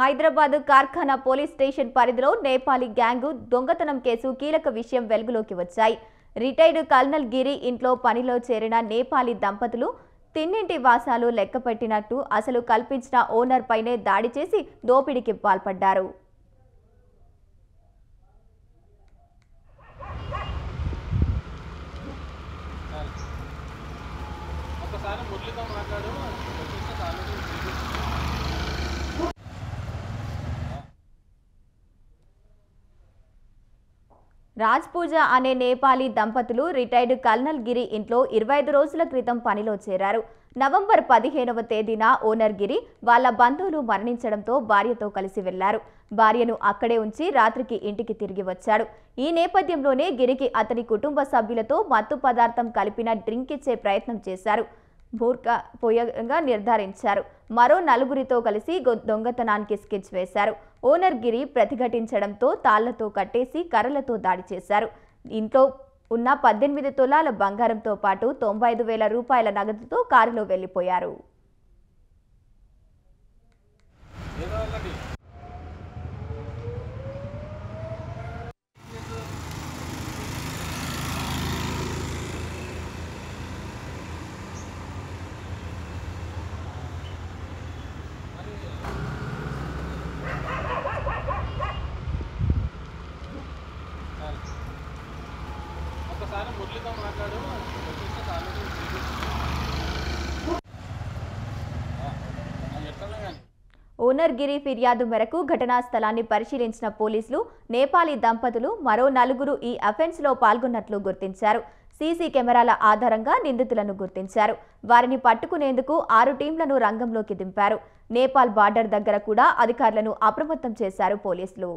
Hyderabad కార్ఖానా police station పరిధిలో Nepali gang దొంగతనం case కీలక విషయం వెలుగులోకి వచ్చాయి. రిటైర్డ్ కల్నల్ గిరి ఇంట్లో పనిలో చేరిన నేపాలీ దంపతులు తిన్నింటి వాసాలు లెక్కపెట్టినట్టు అసలు కల్పించిన ఓనర్ పైనే దాడి చేసి దోపిడీకి పాల్పడ్డారు. రాజ్పూజ అనే నేపాలీ దంపతులు రిటైర్డ్ కల్నల్ గిరి ఇంట్లో 25 రోజుల క్రితం పనిలో చేరారు. నవంబర్ 15వ తేదీన ఓనర్ గిరి వాళ్ళ బంధువులు మరణించడంతో భార్యతో కలిసి వెళ్లారు. భార్యను అక్కడే ఉంచి రాత్రికి ఇంటికి తిరిగి వచ్చాడు. ఈ నేపథ్యంలోనే గిరికి అతని కుటుంబ సభ్యులతో మత్తు పదార్థం కలిపిన డ్రింక్ ఇచ్చే ప్రయత్నం చేశారు. పోయంగా నిర్ధారించారు. మరో నలుగురితో కలిసి దొంగతనానికి స్కెచ్ వేశారు. ఓనర్ గిరి ప్రతిఘటించడంతో తాళ్లతో కట్టేసి కర్రలతో దాడి చేశారు. ఇంట్లో ఉన్న 18 తులాల బంగారంతో పాటు 95,000 రూపాయల నగదుతో కారులో వెళ్లిపోయారు. ఓనర్ గిరి ఫిర్యాదు మేరకు ఘటనా స్థలాన్ని పరిశీలించిన పోలీసులు నేపాలీ దంపతులు మరో నలుగురు ఈ అఫెన్స్లో పాల్గొన్నట్లు గుర్తించారు. సీసీ కెమెరాల ఆధారంగా నిందితులను గుర్తించారు. వారిని పట్టుకునేందుకు 6 టీంలను రంగంలోకి దింపారు. నేపాల్ బార్డర్ దగ్గర కూడా అధికారులను అప్రమత్తం చేశారు పోలీసులు.